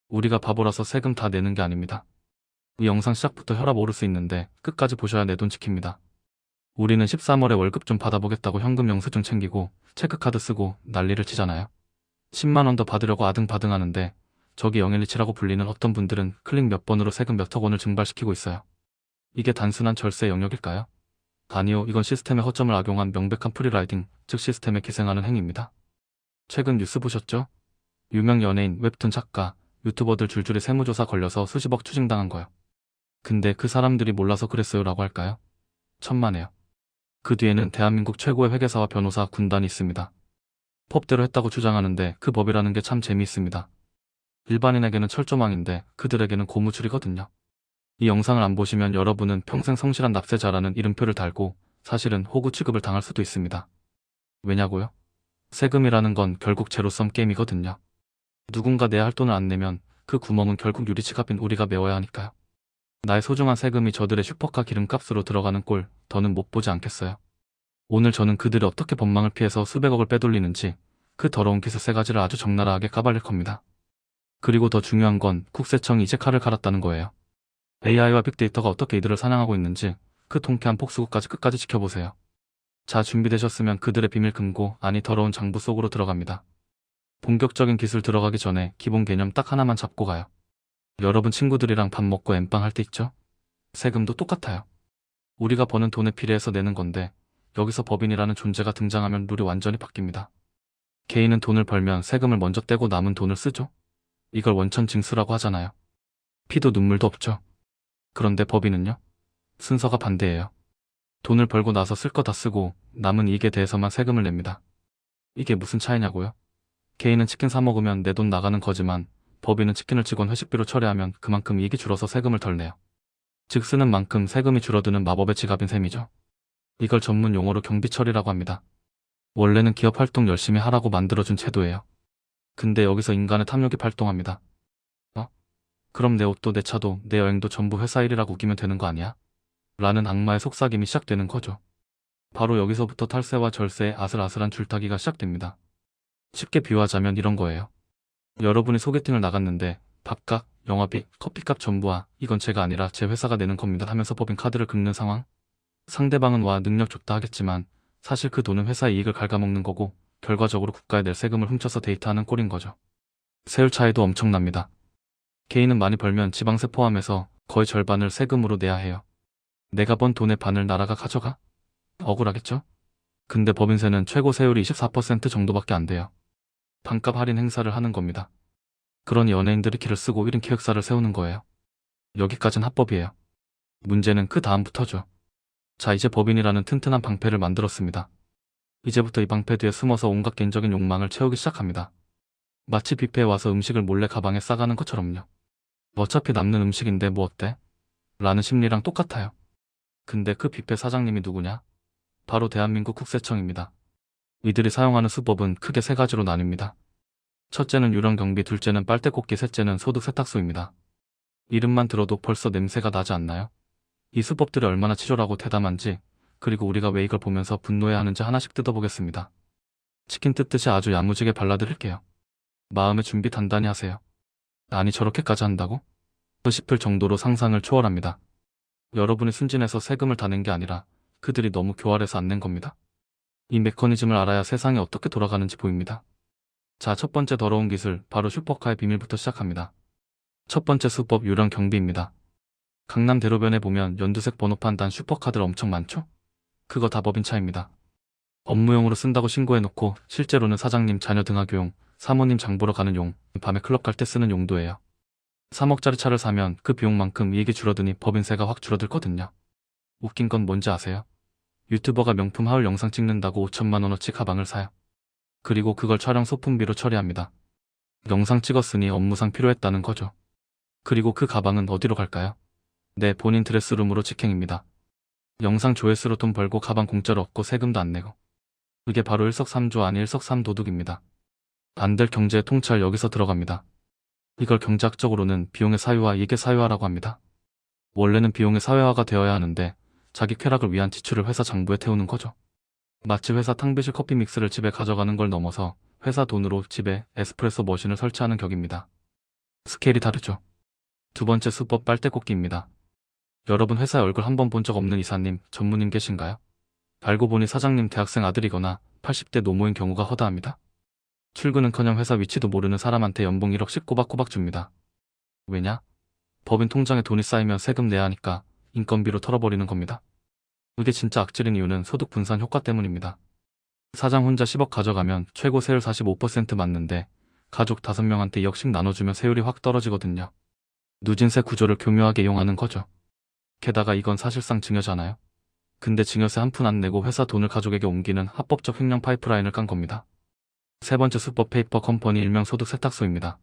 우리가 바보라서 세금 다 내는 게 아닙니다. 이 영상 시작부터 혈압 오를 수 있는데 끝까지 보셔야 내 돈 지킵니다. 우리는 13월에 월급 좀 받아보겠다고 현금 영수증 챙기고 체크카드 쓰고 난리를 치잖아요. 10만원 더 받으려고 아등바등 하는데 저기 0127라고 불리는 어떤 분들은 클릭 몇 번으로 세금 몇억 원을 증발시키고 있어요. 이게 단순한 절세 영역일까요? 아니요, 이건 시스템의 허점을 악용한 명백한 프리라이딩, 즉 시스템에 기생하는 행위입니다. 최근 뉴스 보셨죠? 유명 연예인, 웹툰 작가, 유튜버들 줄줄이 세무조사 걸려서 수십억 추징당한 거요. 근데 그 사람들이 몰라서 그랬어요 라고 할까요? 천만에요. 그 뒤에는 대한민국 최고의 회계사와 변호사 군단이 있습니다. 법대로 했다고 주장하는데 그 법이라는 게 참 재미있습니다. 일반인에게는 철조망인데 그들에게는 고무줄이거든요. 이 영상을 안 보시면 여러분은 평생 성실한 납세자라는 이름표를 달고 사실은 호구 취급을 당할 수도 있습니다. 왜냐고요? 세금이라는 건 결국 제로섬 게임이거든요. 누군가 내야 할 돈을 안 내면 그 구멍은 결국 유리치갑인 우리가 메워야 하니까요. 나의 소중한 세금이 저들의 슈퍼카 기름값으로 들어가는 꼴 더는 못 보지 않겠어요. 오늘 저는 그들이 어떻게 법망을 피해서 수백억을 빼돌리는지 그 더러운 기세 세 가지를 아주 적나라하게 까발릴 겁니다. 그리고 더 중요한 건 국세청이 이제 칼을 갈았다는 거예요. AI와 빅데이터가 어떻게 이들을 사냥하고 있는지 그 통쾌한 폭수구까지 끝까지 지켜보세요. 자, 준비되셨으면 그들의 비밀 금고, 아니 더러운 장부 속으로 들어갑니다. 본격적인 기술 들어가기 전에 기본 개념 딱 하나만 잡고 가요. 여러분 친구들이랑 밥 먹고 엠빵 할 때 있죠? 세금도 똑같아요. 우리가 버는 돈에 비례해서 내는 건데 여기서 법인이라는 존재가 등장하면 룰이 완전히 바뀝니다. 개인은 돈을 벌면 세금을 먼저 떼고 남은 돈을 쓰죠? 이걸 원천징수라고 하잖아요. 피도 눈물도 없죠. 그런데 법인은요? 순서가 반대예요. 돈을 벌고 나서 쓸 거 다 쓰고 남은 이익에 대해서만 세금을 냅니다. 이게 무슨 차이냐고요? 개인은 치킨 사 먹으면 내 돈 나가는 거지만 법인은 치킨을 직원 회식비로 처리하면 그만큼 이익이 줄어서 세금을 덜 내요. 즉 쓰는 만큼 세금이 줄어드는 마법의 지갑인 셈이죠. 이걸 전문 용어로 경비처리라고 합니다. 원래는 기업 활동 열심히 하라고 만들어준 제도예요. 근데 여기서 인간의 탐욕이 발동합니다. 그럼 내 옷도 내 차도 내 여행도 전부 회사 일이라고 우기면 되는 거 아니야? 라는 악마의 속삭임이 시작되는 거죠. 바로 여기서부터 탈세와 절세의 아슬아슬한 줄타기가 시작됩니다. 쉽게 비유하자면 이런 거예요. 여러분이 소개팅을 나갔는데 밥값, 영화비, 커피값 전부와 이건 제가 아니라 제 회사가 내는 겁니다 하면서 법인 카드를 긁는 상황? 상대방은 와 능력 좋다 하겠지만 사실 그 돈은 회사의 이익을 갉아먹는 거고 결과적으로 국가에 낼 세금을 훔쳐서 데이트하는 꼴인 거죠. 세율 차이도 엄청납니다. 개인은 많이 벌면 지방세 포함해서 거의 절반을 세금으로 내야 해요. 내가 번 돈의 반을 나라가 가져가? 억울하겠죠? 근데 법인세는 최고 세율이 24% 정도밖에 안 돼요. 반값 할인 행사를 하는 겁니다. 그러니 연예인들이 기를 쓰고 1인 기획사를 세우는 거예요. 여기까진 합법이에요. 문제는 그 다음부터죠. 자, 이제 법인이라는 튼튼한 방패를 만들었습니다. 이제부터 이 방패 뒤에 숨어서 온갖 개인적인 욕망을 채우기 시작합니다. 마치 뷔페에 와서 음식을 몰래 가방에 싸가는 것처럼요. 어차피 남는 음식인데 뭐 어때? 라는 심리랑 똑같아요. 근데 그 뷔페 사장님이 누구냐? 바로 대한민국 국세청입니다. 이들이 사용하는 수법은 크게 세 가지로 나뉩니다. 첫째는 유령 경비, 둘째는 빨대 꽂기, 셋째는 소득 세탁소입니다. 이름만 들어도 벌써 냄새가 나지 않나요? 이 수법들이 얼마나 치졸하고 대담한지, 그리고 우리가 왜 이걸 보면서 분노해야 하는지 하나씩 뜯어보겠습니다. 치킨 뜯듯이 아주 야무지게 발라드릴게요. 마음의 준비 단단히 하세요. 아니 저렇게까지 한다고? 싶을 정도로 상상을 초월합니다. 여러분이 순진해서 세금을 다 낸 게 아니라 그들이 너무 교활해서 안 낸 겁니다. 이 메커니즘을 알아야 세상이 어떻게 돌아가는지 보입니다. 자, 첫 번째 더러운 기술, 바로 슈퍼카의 비밀부터 시작합니다. 첫 번째 수법, 유령 경비입니다. 강남 대로변에 보면 연두색 번호판 단 슈퍼카들 엄청 많죠? 그거 다 법인차입니다. 업무용으로 쓴다고 신고해놓고 실제로는 사장님 자녀 등하교용, 사모님 장 보러 가는 용, 밤에 클럽 갈 때 쓰는 용도예요. 3억짜리 차를 사면 그 비용만큼 이익이 줄어드니 법인세가 확 줄어들거든요. 웃긴 건 뭔지 아세요? 유튜버가 명품 하울 영상 찍는다고 5천만 원어치 가방을 사요. 그리고 그걸 촬영 소품비로 처리합니다. 영상 찍었으니 업무상 필요했다는 거죠. 그리고 그 가방은 어디로 갈까요? 네, 본인 드레스룸으로 직행입니다. 영상 조회수로 돈 벌고 가방 공짜로 얻고 세금도 안 내고. 이게 바로 일석삼조 아니 일석삼도둑입니다. 안 될 경제의 통찰 여기서 들어갑니다. 이걸 경제학적으로는 비용의 사유화, 이익의 사유화라고 합니다. 원래는 비용의 사회화가 되어야 하는데 자기 쾌락을 위한 지출을 회사 장부에 태우는 거죠. 마치 회사 탕비실 커피 믹스를 집에 가져가는 걸 넘어서 회사 돈으로 집에 에스프레소 머신을 설치하는 격입니다. 스케일이 다르죠. 두 번째 수법 빨대꽂기입니다. 여러분 회사에 얼굴 한 번 본 적 없는 이사님, 전무님 계신가요? 알고 보니 사장님 대학생 아들이거나 80대 노모인 경우가 허다합니다. 출근은커녕 회사 위치도 모르는 사람한테 연봉 1억씩 꼬박꼬박 줍니다. 왜냐? 법인 통장에 돈이 쌓이면 세금 내야 하니까 인건비로 털어버리는 겁니다. 이게 진짜 악질인 이유는 소득 분산 효과 때문입니다. 사장 혼자 10억 가져가면 최고 세율 45% 맞는데 가족 5명한테 2억씩 나눠주면 세율이 확 떨어지거든요. 누진세 구조를 교묘하게 이용하는 거죠. 게다가 이건 사실상 증여잖아요. 근데 증여세 한 푼 안 내고 회사 돈을 가족에게 옮기는 합법적 횡령 파이프라인을 깐 겁니다. 세 번째 수법 페이퍼 컴퍼니 일명 소득 세탁소입니다.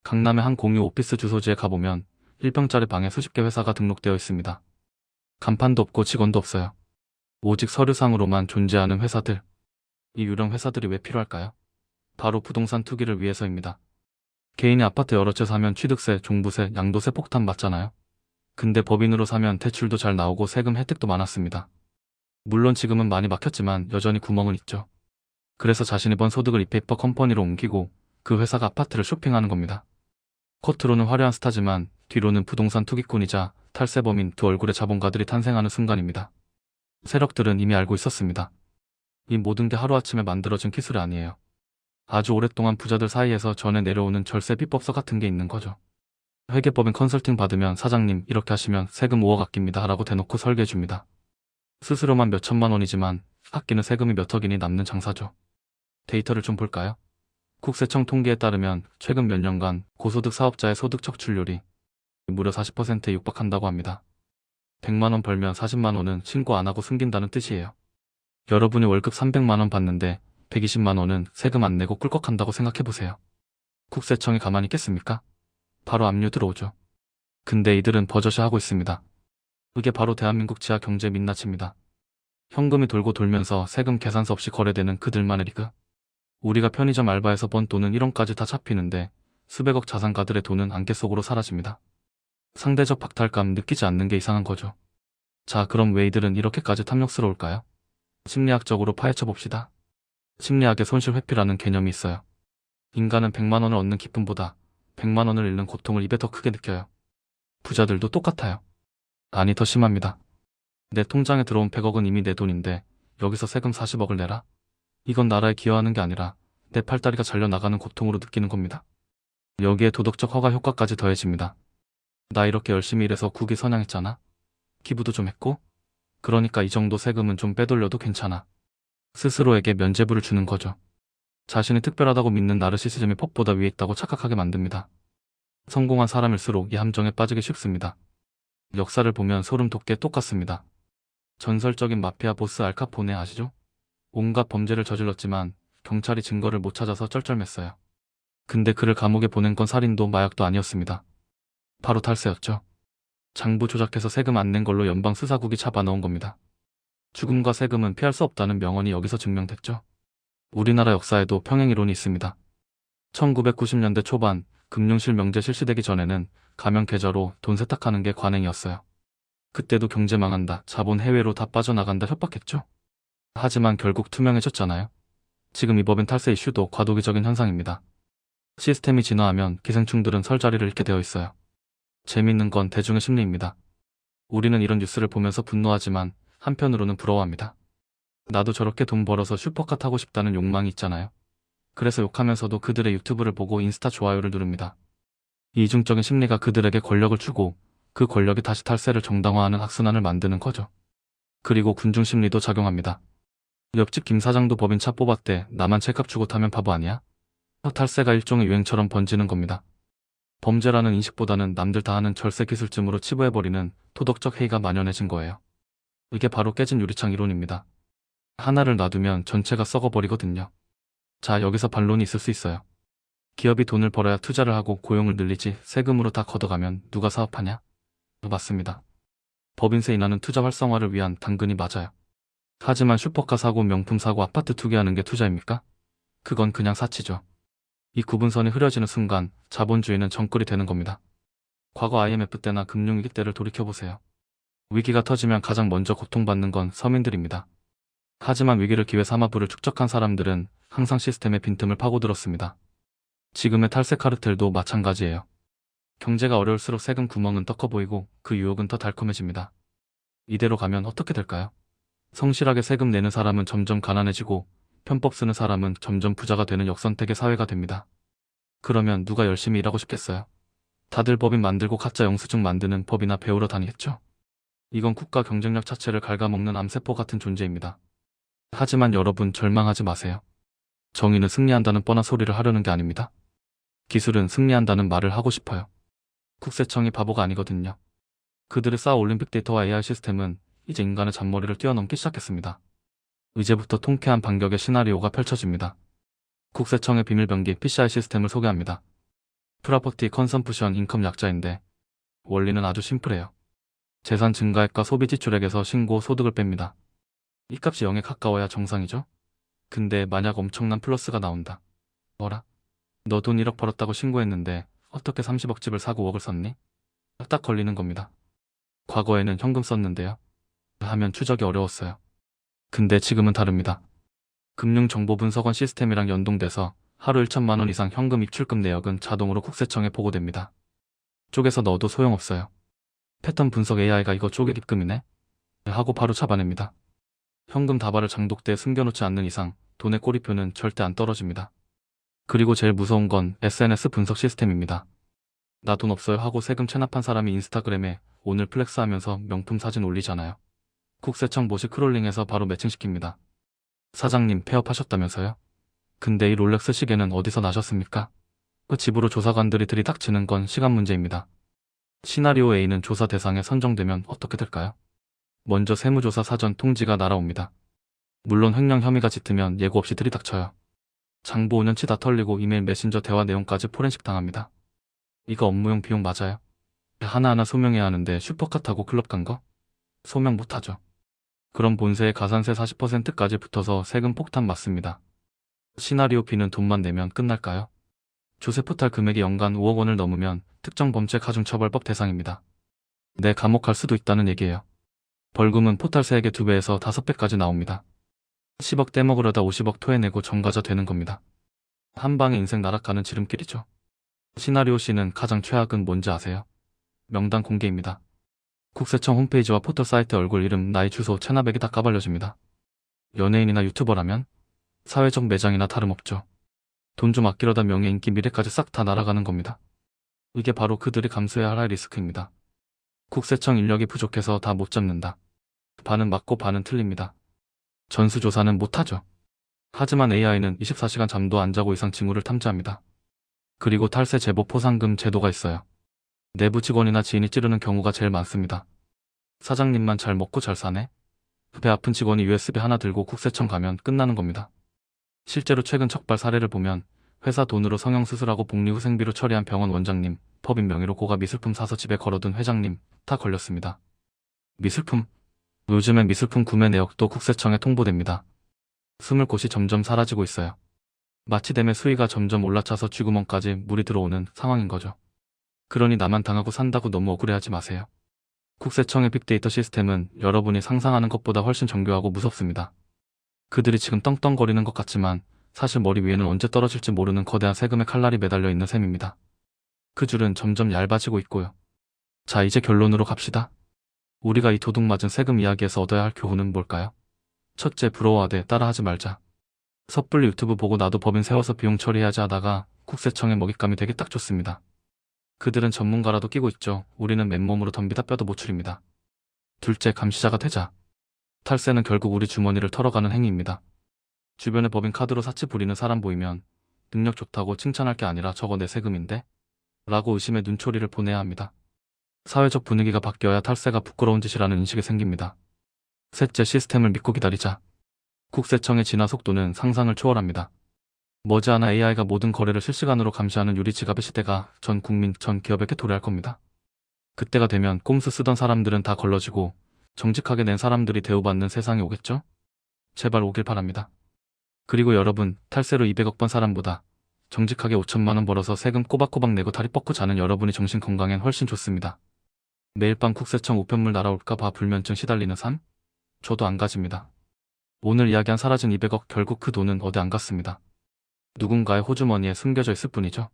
강남의 한 공유 오피스 주소지에 가보면 1평짜리 방에 수십 개 회사가 등록되어 있습니다. 간판도 없고 직원도 없어요. 오직 서류상으로만 존재하는 회사들. 이 유령 회사들이 왜 필요할까요? 바로 부동산 투기를 위해서입니다. 개인이 아파트 여러 채 사면 취득세, 종부세, 양도세 폭탄 맞잖아요. 근데 법인으로 사면 대출도 잘 나오고 세금 혜택도 많았습니다. 물론 지금은 많이 막혔지만 여전히 구멍은 있죠. 그래서 자신이 번 소득을 이 페이퍼 컴퍼니로 옮기고 그 회사가 아파트를 쇼핑하는 겁니다. 겉으로는 화려한 스타지만 뒤로는 부동산 투기꾼이자 탈세범인 두 얼굴의 자본가들이 탄생하는 순간입니다. 세력들은 이미 알고 있었습니다. 이 모든 게 하루아침에 만들어진 기술이 아니에요. 아주 오랫동안 부자들 사이에서 전해 내려오는 절세 비법서 같은 게 있는 거죠. 회계법인 컨설팅 받으면 사장님 이렇게 하시면 세금 5억 아낍니다 라고 대놓고 설계해줍니다. 스스로만 몇 천만 원이지만 아끼는 세금이 몇 억이니 남는 장사죠. 데이터를 좀 볼까요? 국세청 통계에 따르면 최근 몇 년간 고소득 사업자의 소득 척출률이 무려 40%에 육박한다고 합니다. 100만 원 벌면 40만 원은 신고 안 하고 숨긴다는 뜻이에요. 여러분이 월급 300만 원 받는데 120만 원은 세금 안 내고 꿀꺽한다고 생각해보세요. 국세청이 가만히 있겠습니까? 바로 압류 들어오죠. 근데 이들은 버젓이 하고 있습니다. 이게 바로 대한민국 지하 경제 민낯입니다. 현금이 돌고 돌면서 세금 계산서 없이 거래되는 그들만의 리그. 우리가 편의점 알바에서 번 돈은 1원까지 다 잡히는데 수백억 자산가들의 돈은 안개 속으로 사라집니다. 상대적 박탈감 느끼지 않는 게 이상한 거죠. 자, 그럼 왜 이들은 이렇게까지 탐욕스러울까요? 심리학적으로 파헤쳐 봅시다. 심리학에 손실 회피라는 개념이 있어요. 인간은 100만 원을 얻는 기쁨보다 100만 원을 잃는 고통을 입에 더 크게 느껴요. 부자들도 똑같아요. 아니, 더 심합니다. 내 통장에 들어온 100억은 이미 내 돈인데 여기서 세금 40억을 내라? 이건 나라에 기여하는 게 아니라 내 팔다리가 잘려나가는 고통으로 느끼는 겁니다. 여기에 도덕적 허가 효과까지 더해집니다. 나 이렇게 열심히 일해서 국위 선양했잖아. 기부도 좀 했고. 그러니까 이 정도 세금은 좀 빼돌려도 괜찮아. 스스로에게 면죄부를 주는 거죠. 자신이 특별하다고 믿는 나르시시즘이 법보다 위에 있다고 착각하게 만듭니다. 성공한 사람일수록 이 함정에 빠지기 쉽습니다. 역사를 보면 소름 돋게 똑같습니다. 전설적인 마피아 보스 알카포네 아시죠? 온갖 범죄를 저질렀지만 경찰이 증거를 못 찾아서 쩔쩔맸어요. 근데 그를 감옥에 보낸 건 살인도 마약도 아니었습니다. 바로 탈세였죠. 장부 조작해서 세금 안 낸 걸로 연방 수사국이 잡아넣은 겁니다. 죽음과 세금은 피할 수 없다는 명언이 여기서 증명됐죠. 우리나라 역사에도 평행이론이 있습니다. 1990년대 초반 금융실 명제 실시되기 전에는 가면 계좌로 돈 세탁하는 게 관행이었어요. 그때도 경제 망한다, 자본 해외로 다 빠져나간다 협박했죠. 하지만 결국 투명해졌잖아요. 지금 이 법인 탈세 이슈도 과도기적인 현상입니다. 시스템이 진화하면 기생충들은 설 자리를 잃게 되어 있어요. 재미있는 건 대중의 심리입니다. 우리는 이런 뉴스를 보면서 분노하지만 한편으로는 부러워합니다. 나도 저렇게 돈 벌어서 슈퍼카 타고 싶다는 욕망이 있잖아요. 그래서 욕하면서도 그들의 유튜브를 보고 인스타 좋아요를 누릅니다. 이 이중적인 심리가 그들에게 권력을 주고 그 권력이 다시 탈세를 정당화하는 악순환을 만드는 거죠. 그리고 군중 심리도 작용합니다. 옆집 김 사장도 법인 차 뽑았대. 나만 죗값 주고 타면 바보 아니야? 탈세가 일종의 유행처럼 번지는 겁니다. 범죄라는 인식보다는 남들 다 하는 절세 기술쯤으로 치부해버리는 도덕적 해이가 만연해진 거예요. 이게 바로 깨진 유리창 이론입니다. 하나를 놔두면 전체가 썩어버리거든요. 자, 여기서 반론이 있을 수 있어요. 기업이 돈을 벌어야 투자를 하고 고용을 늘리지 세금으로 다 걷어가면 누가 사업하냐? 맞습니다. 법인세 인하는 투자 활성화를 위한 당근이 맞아요. 하지만 슈퍼카 사고, 명품 사고, 아파트 투기하는 게 투자입니까? 그건 그냥 사치죠. 이 구분선이 흐려지는 순간 자본주의는 정글이 되는 겁니다. 과거 IMF 때나 금융위기 때를 돌이켜보세요. 위기가 터지면 가장 먼저 고통받는 건 서민들입니다. 하지만 위기를 기회 삼아 부를 축적한 사람들은 항상 시스템의 빈틈을 파고들었습니다. 지금의 탈세 카르텔도 마찬가지예요. 경제가 어려울수록 세금 구멍은 더 커 보이고 그 유혹은 더 달콤해집니다. 이대로 가면 어떻게 될까요? 성실하게 세금 내는 사람은 점점 가난해지고 편법 쓰는 사람은 점점 부자가 되는 역선택의 사회가 됩니다. 그러면 누가 열심히 일하고 싶겠어요? 다들 법인 만들고 가짜 영수증 만드는 법이나 배우러 다니겠죠? 이건 국가 경쟁력 자체를 갉아먹는 암세포 같은 존재입니다. 하지만 여러분 절망하지 마세요. 정의는 승리한다는 뻔한 소리를 하려는 게 아닙니다. 기술은 승리한다는 말을 하고 싶어요. 국세청이 바보가 아니거든요. 그들을 쌓아올린 빅데이터와 AI 시스템은 이제 인간의 잔머리를 뛰어넘기 시작했습니다. 이제부터 통쾌한 반격의 시나리오가 펼쳐집니다. 국세청의 비밀병기 PCI 시스템을 소개합니다. 프로퍼티 컨섬프션 인컴 약자인데 원리는 아주 심플해요. 재산 증가액과 소비 지출액에서 신고 소득을 뺍니다. 이 값이 0에 가까워야 정상이죠? 근데 만약 엄청난 플러스가 나온다. 뭐라? 너 돈 1억 벌었다고 신고했는데 어떻게 30억 집을 사고 5억을 썼니? 딱 걸리는 겁니다. 과거에는 현금 썼는데요. 하면 추적이 어려웠어요. 근데 지금은 다릅니다. 금융정보분석원 시스템이랑 연동돼서 하루 1천만 원 이상 현금 입출금 내역은 자동으로 국세청에 보고됩니다. 쪼개서 넣어도 소용없어요. 패턴 분석 AI가 이거 쪼개 입금이네? 하고 바로 잡아냅니다. 현금 다발을 장독대에 숨겨놓지 않는 이상 돈의 꼬리표는 절대 안 떨어집니다. 그리고 제일 무서운 건 SNS 분석 시스템입니다. 나 돈 없어요 하고 세금 체납한 사람이 인스타그램에 오늘 플렉스하면서 명품 사진 올리잖아요. 국세청 보시 크롤링해서 바로 매칭시킵니다. 사장님 폐업하셨다면서요? 근데 이 롤렉스 시계는 어디서 나셨습니까? 그 집으로 조사관들이 들이닥치는 건 시간 문제입니다. 시나리오 A는 조사 대상에 선정되면 어떻게 될까요? 먼저 세무조사 사전 통지가 날아옵니다. 물론 횡령 혐의가 짙으면 예고 없이 들이닥쳐요. 장부 5년치 다 털리고 이메일 메신저 대화 내용까지 포렌식 당합니다. 이거 업무용 비용 맞아요? 하나하나 소명해야 하는데 슈퍼카 타고 클럽 간 거? 소명 못하죠. 그럼 본세에 가산세 40%까지 붙어서 세금 폭탄 맞습니다. 시나리오 B는 돈만 내면 끝날까요? 조세 포탈 금액이 연간 5억 원을 넘으면 특정 범죄 가중처벌법 대상입니다. 내 감옥 갈 수도 있다는 얘기예요. 벌금은 포탈세액의 2배에서 5배까지 나옵니다. 10억 떼먹으려다 50억 토해내고 전과자 되는 겁니다. 한 방에 인생 나락가는 지름길이죠. 시나리오 C는 가장 최악은 뭔지 아세요? 명단 공개입니다. 국세청 홈페이지와 포털 사이트 얼굴 이름, 나이, 주소, 체납액이 다 까발려집니다. 연예인이나 유튜버라면? 사회적 매장이나 다름없죠. 돈 좀 아끼려다 명예, 인기, 미래까지 싹 다 날아가는 겁니다. 이게 바로 그들이 감수해야 할 리스크입니다. 국세청 인력이 부족해서 다 못 잡는다. 반은 맞고 반은 틀립니다. 전수조사는 못하죠. 하지만 AI는 24시간 잠도 안 자고 이상 징후를 탐지합니다. 그리고 탈세 제보 포상금 제도가 있어요. 내부 직원이나 지인이 찌르는 경우가 제일 많습니다. 사장님만 잘 먹고 잘 사네? 배 아픈 직원이 USB 하나 들고 국세청 가면 끝나는 겁니다. 실제로 최근 척발 사례를 보면 회사 돈으로 성형수술하고 복리후생비로 처리한 병원 원장님, 법인 명의로 고가 미술품 사서 집에 걸어둔 회장님 다 걸렸습니다. 미술품? 요즘엔 미술품 구매 내역도 국세청에 통보됩니다. 숨을 곳이 점점 사라지고 있어요. 마취됨의 수위가 점점 올라차서 쥐구멍까지 물이 들어오는 상황인 거죠. 그러니 나만 당하고 산다고 너무 억울해하지 마세요. 국세청의 빅데이터 시스템은 여러분이 상상하는 것보다 훨씬 정교하고 무섭습니다. 그들이 지금 떵떵거리는 것 같지만 사실 머리 위에는 언제 떨어질지 모르는 거대한 세금의 칼날이 매달려 있는 셈입니다. 그 줄은 점점 얇아지고 있고요. 자, 이제 결론으로 갑시다. 우리가 이 도둑맞은 세금 이야기에서 얻어야 할 교훈은 뭘까요? 첫째, 부러워하되 따라하지 말자. 섣불리 유튜브 보고 나도 법인 세워서 비용 처리해야지 하다가 국세청의 먹잇감이 되기 딱 좋습니다. 그들은 전문가라도 끼고 있죠. 우리는 맨몸으로 덤비다 뼈도 못 추립니다. 둘째, 감시자가 되자. 탈세는 결국 우리 주머니를 털어가는 행위입니다. 주변에 법인 카드로 사치 부리는 사람 보이면 능력 좋다고 칭찬할 게 아니라 저거 내 세금인데? 라고 의심의 눈초리를 보내야 합니다. 사회적 분위기가 바뀌어야 탈세가 부끄러운 짓이라는 인식이 생깁니다. 셋째, 시스템을 믿고 기다리자. 국세청의 진화 속도는 상상을 초월합니다. 머지않아 AI가 모든 거래를 실시간으로 감시하는 유리지갑의 시대가 전 국민, 전 기업에게 도래할 겁니다. 그때가 되면 꼼수 쓰던 사람들은 다 걸러지고 정직하게 낸 사람들이 대우받는 세상이 오겠죠? 제발 오길 바랍니다. 그리고 여러분, 탈세로 200억 번 사람보다 정직하게 5천만 원 벌어서 세금 꼬박꼬박 내고 다리 뻗고 자는 여러분이 정신 건강엔 훨씬 좋습니다. 매일 밤 국세청 우편물 날아올까 봐 불면증 시달리는 삶? 저도 안 가집니다. 오늘 이야기한 사라진 200억 결국 그 돈은 어디 안 갔습니다. 누군가의 호주머니에 숨겨져 있을 뿐이죠.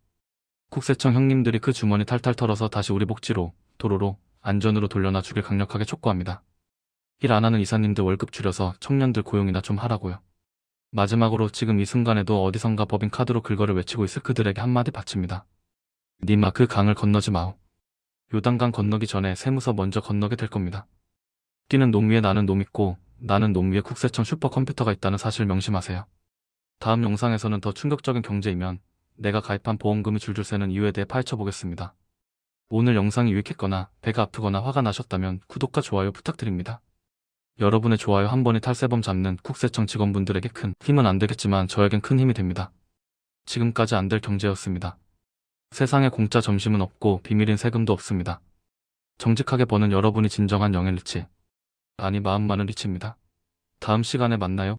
국세청 형님들이 그 주머니 탈탈 털어서 다시 우리 복지로, 도로로, 안전으로 돌려놔 주길 강력하게 촉구합니다. 일 안 하는 이사님들 월급 줄여서 청년들 고용이나 좀 하라고요. 마지막으로 지금 이 순간에도 어디선가 법인카드로 글거를 외치고 있을 그들에게 한마디 바칩니다. 니마 그 강을 건너지 마오. 요단강 건너기 전에 세무서 먼저 건너게 될 겁니다. 뛰는 놈 위에 나는 놈 있고 나는 놈 위에 국세청 슈퍼컴퓨터가 있다는 사실 명심하세요. 다음 영상에서는 더 충격적인 경제이면 내가 가입한 보험금이 줄줄 새는 이유에 대해 파헤쳐보겠습니다. 오늘 영상이 유익했거나 배가 아프거나 화가 나셨다면 구독과 좋아요 부탁드립니다. 여러분의 좋아요 한 번이 탈세범 잡는 국세청 직원분들에게 큰 힘은 안 되겠지만 저에겐 큰 힘이 됩니다. 지금까지 안 될 경제였습니다. 세상에 공짜 점심은 없고 비밀인 세금도 없습니다. 정직하게 버는 여러분이 진정한 영앤리치, 아니 마음 많은 리치입니다. 다음 시간에 만나요.